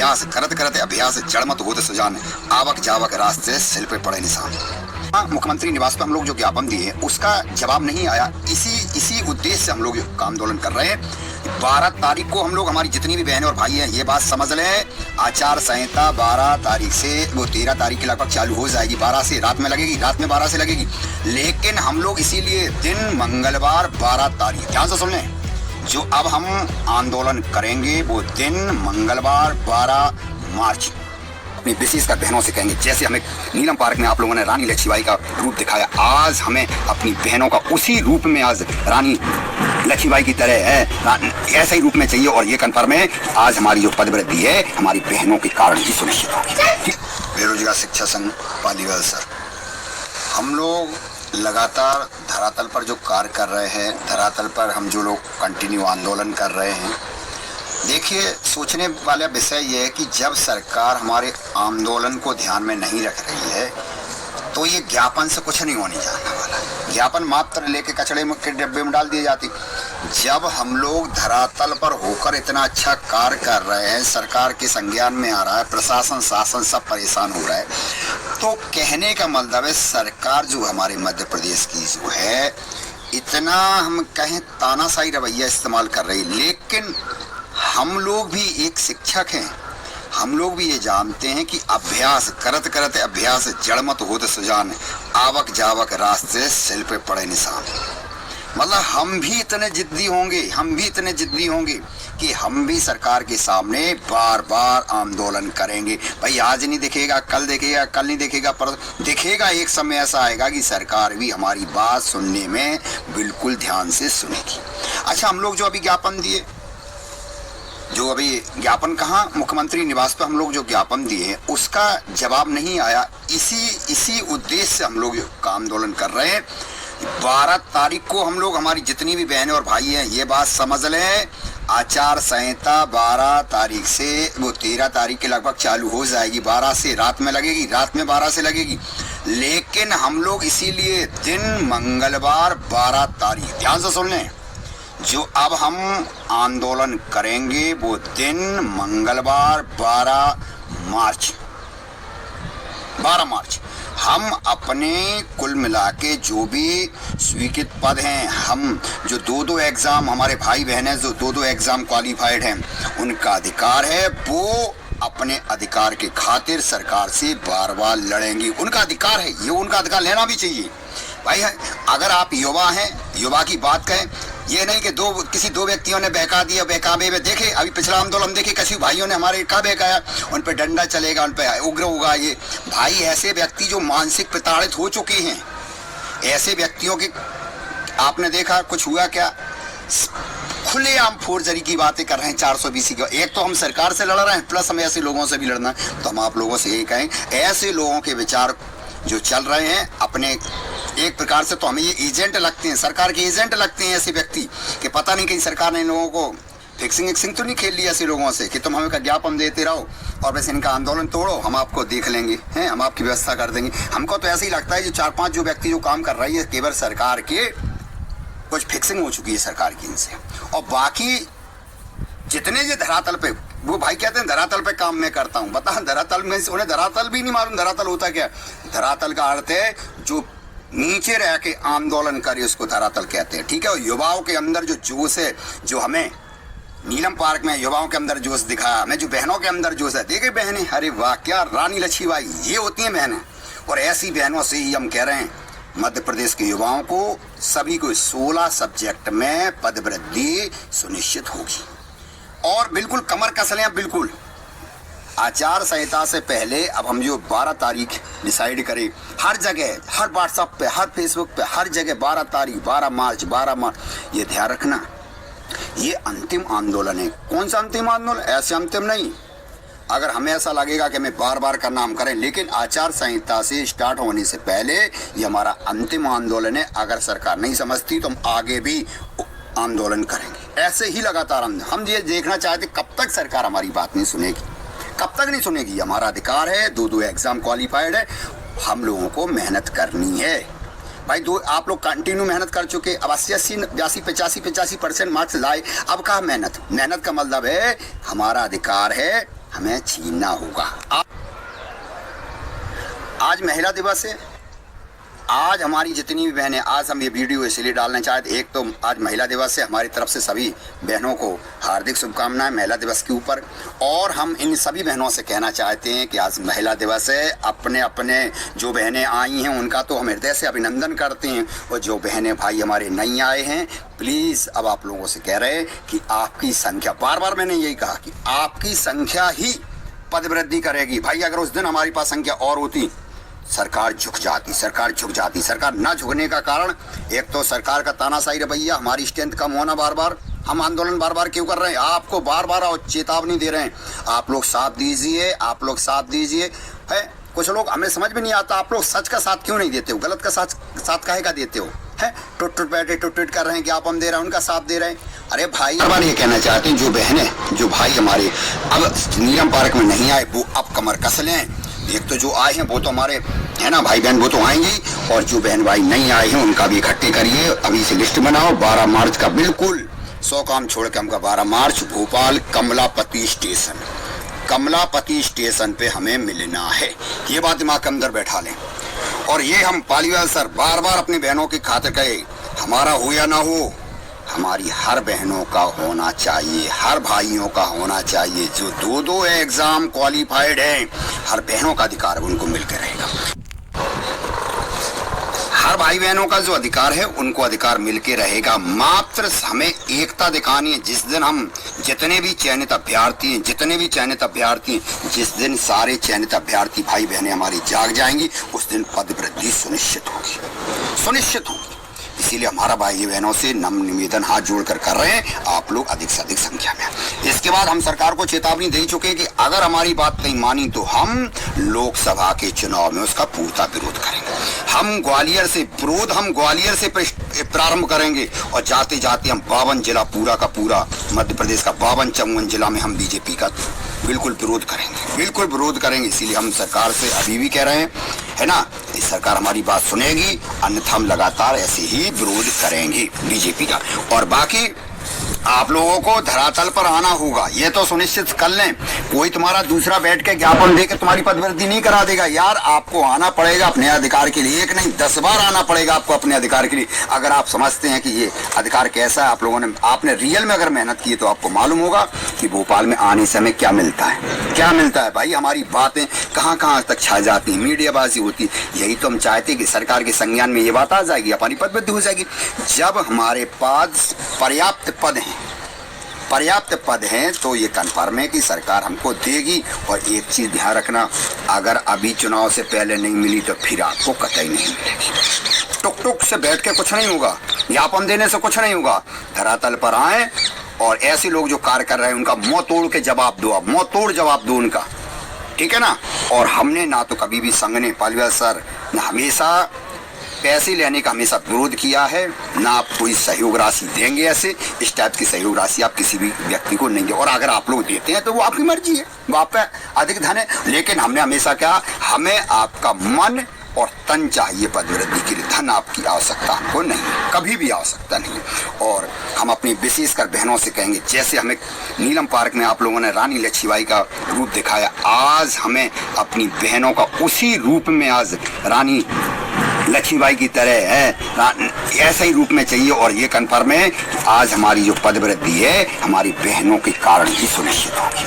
अभ्यास करत करत अभ्यास जड़मत होत सुजान, आवक जावक रास्ते सिल पे पड़े निशान। मुख्यमंत्री निवास पर हम लोग जो ज्ञापन दिए हैं उसका जवाब नहीं आया। इसी उद्देश्य से हम लोग आंदोलन कर रहे हैं। 12 तारीख को हम लोग, हमारी जितनी भी बहनें और भाई हैं, ये बात समझ लें, आचार संहिता 12 तारीख से वो 13 तारीख के लगभग चालू हो जाएगी। 12 से रात में लगेगी, रात में 12 से लगेगी। लेकिन हम लोग इसीलिए दिन मंगलवार 12 तारीख, ध्यान से सुन लें, जो अब हम आंदोलन करेंगे वो दिन मंगलवार 12 मार्च अपनी विशेषकर बहनों से कहेंगे। जैसे हमें नीलम पार्क में आप लोगों ने रानी लक्ष्मीबाई का रूप दिखाया, आज हमें अपनी बहनों का उसी रूप में, आज रानी लक्ष्मीबाई की तरह है, ऐसे ही रूप में चाहिए। और ये कन्फर्म है, आज हमारी जो पदवृद्धि है हमारी बहनों के कारण ही सुनिश्चित होगी। बेरोजगार शिक्षा संघ पालीगढ़ सर, हम लोग लगातार धरातल पर जो कार्य कर रहे हैं, धरातल पर हम जो लोग कंटिन्यू आंदोलन कर रहे हैं, देखिए सोचने वाला विषय ये है कि जब सरकार हमारे आंदोलन को ध्यान में नहीं रख रही है तो ये ज्ञापन से कुछ नहीं होने जाने वाला। ज्ञापन मात्र लेके कचड़े में के डिब्बे में डाल दिए जाती। जब हम लोग धरातल पर होकर इतना अच्छा कार्य कर रहे हैं, सरकार के संज्ञान में आ रहा है, प्रशासन शासन सब परेशान हो रहा है, तो कहने का मतलब है सरकार जो हमारे मध्य प्रदेश की जो है इतना हम कहें तानाशाही रवैया इस्तेमाल कर रही। लेकिन हम लोग भी एक शिक्षक हैं, हम लोग भी ये जानते हैं कि अभ्यास करत करत अभ्यास जड़मत होत सुजान, आवक जावक रास्ते सिल पे पड़े निशान। मतलब हम भी इतने जिद्दी होंगे, हम भी इतने जिद्दी होंगे कि हम भी सरकार के सामने बार बार आंदोलन करेंगे। भाई आज नहीं दिखेगा, कल दिखेगा, कल नहीं दिखेगा, पर दिखेगा। एक समय ऐसा आएगा कि सरकार भी हमारी बात सुनने में बिल्कुल ध्यान से सुनेगी। अच्छा, हम लोग जो अभी ज्ञापन दिए, जो अभी ज्ञापन कहाँ, मुख्यमंत्री निवास पर हम लोग जो ज्ञापन दिए हैं उसका जवाब नहीं आया। इसी उद्देश्य से हम लोग आंदोलन कर रहे हैं। 12 तारीख को हम लोग, हमारी जितनी भी बहनें और भाई हैं, ये बात समझ लें, आचार संहिता 12 तारीख से वो 13 तारीख के लगभग चालू हो जाएगी। 12 से रात में लगेगी, रात में 12 से लगेगी। लेकिन हम लोग इसीलिए दिन मंगलवार 12 तारीख, ध्यान से सुन लें, जो अब हम आंदोलन करेंगे वो दिन मंगलवार 12 मार्च हम अपने कुल मिला के जो भी स्वीकृत पद हैं, हम जो दो एग्ज़ाम, हमारे भाई बहनें जो दो एग्ज़ाम क्वालिफाइड हैं, उनका अधिकार है, वो अपने अधिकार के खातिर सरकार से बार बार लड़ेंगे। उनका अधिकार है, ये उनका अधिकार लेना भी चाहिए। भाई अगर आप युवा हैं, युवा की बात कहें, ये नहीं कि किसी दो व्यक्तियों ने बहका दिया, बहकावे में देखे अभी पिछला आंदोलन देखे, किसी भाइयों ने हमारे का बहकाया, उन पे डंडा चलेगा, उन पे उग्र होगा। ये भाई ऐसे व्यक्ति जो मानसिक प्रताड़ित हो चुके हैं, ऐसे व्यक्तियों के आपने देखा कुछ हुआ क्या, खुलेआम फोर्जरी की बातें कर रहे हैं। 420 की, एक तो हम सरकार से लड़ रहे हैं, प्लस हमें ऐसे लोगों से भी लड़ना है। तो हम आप लोगों से यही कहें, ऐसे लोगों के विचार जो चल रहे हैं, अपने एक प्रकार से तो हमें ये एजेंट लगते हैं, सरकार के एजेंट लगते हैं ऐसे व्यक्ति, कि पता नहीं कहीं सरकार ने इन लोगों को फिक्सिंग तो नहीं खेल लिया ऐसे लोगों से कि तुम हमें का ज्ञापन देते रहो और वैसे इनका आंदोलन तोड़ो, हम आपको देख लेंगे, हैं, हम आपकी व्यवस्था कर देंगे। हमको तो ऐसे ही लगता है जो 4-5 जो व्यक्ति जो काम कर रही है, केवल सरकार के कुछ फिक्सिंग हो चुकी है सरकार की इनसे, और बाकी जितने ये धरातल पे, वो भाई कहते हैं धरातल पे काम मैं करता हूँ। बता, धरातल में उन्हें धरातल भी नहीं मालूम, धरातल होता क्या। धरातल का अर्थ है जो नीचे रह के आंदोलन करे, उसको धरातल कहते हैं, ठीक है। और युवाओं के अंदर जो जोश है, जो हमें नीलम पार्क में युवाओं के अंदर जोश दिखाया, हमें जो बहनों के अंदर जोश है, देखे बहनें, अरे वाह क्या रानी लक्ष्मीबाई, ये होती हैं बहनें। और ऐसी बहनों से ही हम कह रहे हैं मध्य प्रदेश के युवाओं को, सभी को 16 सब्जेक्ट में पदवृद्धि सुनिश्चित होगी। और बिल्कुल कमर कस लें, बिल्कुल आचार संहिता से पहले अब हम जो 12 तारीख डिसाइड करें, हर जगह, हर व्हाट्सएप पे, हर फेसबुक पे, हर जगह 12 तारीख, 12 मार्च, ये ध्यान रखना, ये अंतिम आंदोलन है। कौन सा अंतिम आंदोलन, ऐसे अंतिम नहीं। अगर हमें ऐसा लगेगा कि हमें बार बार करना, हम करें, लेकिन आचार संहिता से स्टार्ट होने से पहले ये हमारा अंतिम आंदोलन है। अगर सरकार नहीं समझती तो हम आगे भी आंदोलन करेंगे, ऐसे ही लगातार। हम ये देखना चाहते कब तक सरकार हमारी बात नहीं सुनेगी, कब तक नहीं सुनेगी। हमारा अधिकार है, दो एग्जाम क्वालिफाइड है, हम लोगों को मेहनत करनी है। भाई आप लोग कंटिन्यू मेहनत कर चुके, अब 80, 82, 85% मार्क्स लाए, अब कहा मेहनत का मतलब है हमारा अधिकार है हमें छीनना होगा। आज महिला दिवस है। आज हमारी जितनी भी बहनें, आज हम ये वीडियो इसलिए डालना चाहते, एक तो आज महिला दिवस है, हमारी तरफ से सभी बहनों को हार्दिक शुभकामनाएं महिला दिवस के ऊपर। और हम इन सभी बहनों से कहना चाहते हैं कि आज महिला दिवस है, अपने अपने जो बहनें आई हैं उनका तो हम हृदय से अभिनंदन करते हैं, और जो बहनें भाई हमारे नहीं आए हैं, प्लीज़ अब आप लोगों से कह रहे हैं कि आपकी संख्या, बार बार मैंने यही कहा कि आपकी संख्या ही पद वृद्धि करेगी। भाई अगर उस दिन हमारे पास संख्या और होती, सरकार झुक जाती, सरकार झुक जाती। सरकार न झुकने का कारण, एक तो सरकार का तानाशाही रवैया, हमारी स्ट्रेंथ कम होना, बार बार हम आंदोलन बार बार क्यों कर रहे हैं, आपको बार बार चेतावनी दे रहे हैं, आप लोग साथ दीजिए, आप लोग साथ दीजिए। है कुछ लोग, हमें समझ में नहीं आता, आप लोग सच का साथ क्यों नहीं देते हो, गलत का साथ काहे का देते हो, है टुट बैठे टुट कर रहे हैं कि आप हम दे रहे हैं, उनका साथ दे रहे हैं। अरे भाई बार ये कहना चाहते हैं, जो बहनें, जो भाई हमारे अब नीलम पार्क में नहीं आए, वो अब कमर कस लें। एक तो जो आए हैं वो तो हमारे है ना भाई बहन, वो तो आएंगे, और जो बहन भाई नहीं आए हैं उनका भी इकट्ठे करिए, अभी से लिस्ट बनाओ। 12 मार्च का बिल्कुल 100 काम छोड़ के हमका 12 मार्च भोपाल कमलापति स्टेशन, कमलापति स्टेशन पे हमें मिलना है। ये बात दिमाग के अंदर बैठा लें। और ये हम पालीवाल सर बार बार अपनी बहनों की खातिर कहे, हमारा हो या ना हो, हमारी हर बहनों का होना चाहिए, हर भाइयों का होना चाहिए। जो दो एग्जाम क्वालिफाइड हैं, हर बहनों का अधिकार उनको मिलकर रहेगा। हर भाई बहनों का जो अधिकार है उनको अधिकार मिलके रहेगा। मात्र हमें एकता दिखानी है। जिस दिन हम जितने भी चयनित अभ्यर्थी हैं, जिस दिन सारे चयनित अभ्यर्थी भाई बहनें हमारी जाग जाएंगी, उस दिन पद वृद्धि सुनिश्चित होगी। इसीलिए हमारा भाई बहनों से नम्र निवेदन हाथ जोड़कर कर रहे हैं, आप लोग अधिक से अधिक संख्या में। इसके बाद हम सरकार को चेतावनी दे चुके हैं कि अगर हमारी बात नहीं मानी तो हम लोकसभा के चुनाव में उसका पूरा विरोध करेंगे। हम ग्वालियर से प्रारंभ करेंगे, और जाते जाते हम 52 जिला, पूरा का पूरा मध्य प्रदेश का 52-54 जिला में हम बीजेपी का बिल्कुल विरोध करेंगे। इसीलिए हम सरकार से अभी भी कह रहे हैं, है ना, इस सरकार हमारी बात सुनेगी, अन्यथा हम लगातार ऐसे ही विरोध करेंगे बीजेपी का। और बाकी आप लोगों को धरातल पर आना होगा, ये तो सुनिश्चित कर लें। कोई तुम्हारा दूसरा बैठ के ज्ञापन देकर तुम्हारी पदवृद्धि नहीं करा देगा यार, आपको आना पड़ेगा अपने अधिकार के लिए, एक नहीं 10 बार आना पड़ेगा आपको अपने अधिकार के लिए। अगर आप समझते हैं कि ये अधिकार कैसा है, आप लोगों ने, आपने रियल में अगर मेहनत की है तो आपको मालूम होगा कि भोपाल में आने से हमें क्या मिलता है भाई। हमारी बातें कहाँ तक छा जाती हैं, मीडियाबाजी होती। यही तो हम चाहते हैं कि सरकार के संज्ञान में ये बात आ जाएगी, हमारी पदवृद्धि हो जाएगी। जब हमारे पास पर्याप्त पद हैं तो ये कन्फर्म है कि सरकार हमको देगी। और एक चीज़ ध्यान रखना, अगर अभी चुनाव से पहले नहीं मिली तो फिर आपको कतई नहीं मिलेगी। टुक से बैठ के कुछ नहीं होगा, ज्ञापन देने से कुछ नहीं होगा। धरातल पर आए और ऐसे लोग जो कार्य कर रहे हैं उनका मुंह तोड़ के जवाब दो, आप मुंह तोड़ जवाब दो उनका, ठीक है ना। और हमने ना तो कभी भी संघ ने, पालीवाल सर ने हमेशा पैसे लेने का हमेशा विरोध किया है, ना आप कोई सहयोग राशि देंगे। ऐसे इस टाइप की सहयोग राशि आप किसी भी व्यक्ति को नहीं देंगे, और अगर आप लोग देते हैं तो वो आपकी मर्जी है, वो आप पे अधिक धन है। लेकिन हमने हमेशा कहा, हमें आपका मन और तन चाहिए पदवृद्धि के लिए, धन आपकी आवश्यकता हमको नहीं, कभी भी आवश्यकता नहीं। और हम अपनी विशेषकर बहनों से कहेंगे, जैसे हमें नीलम पार्क में आप लोगों ने रानी लक्ष्मीबाई का रूप दिखाया, आज हमें अपनी बहनों का उसी रूप में, आज रानी लक्ष्मीबाई की तरह है, ऐसा ही रूप में चाहिए। और ये कन्फर्म है कि आज हमारी जो पदवृद्धि है हमारी बहनों के कारण ही सुनिश्चित होगी।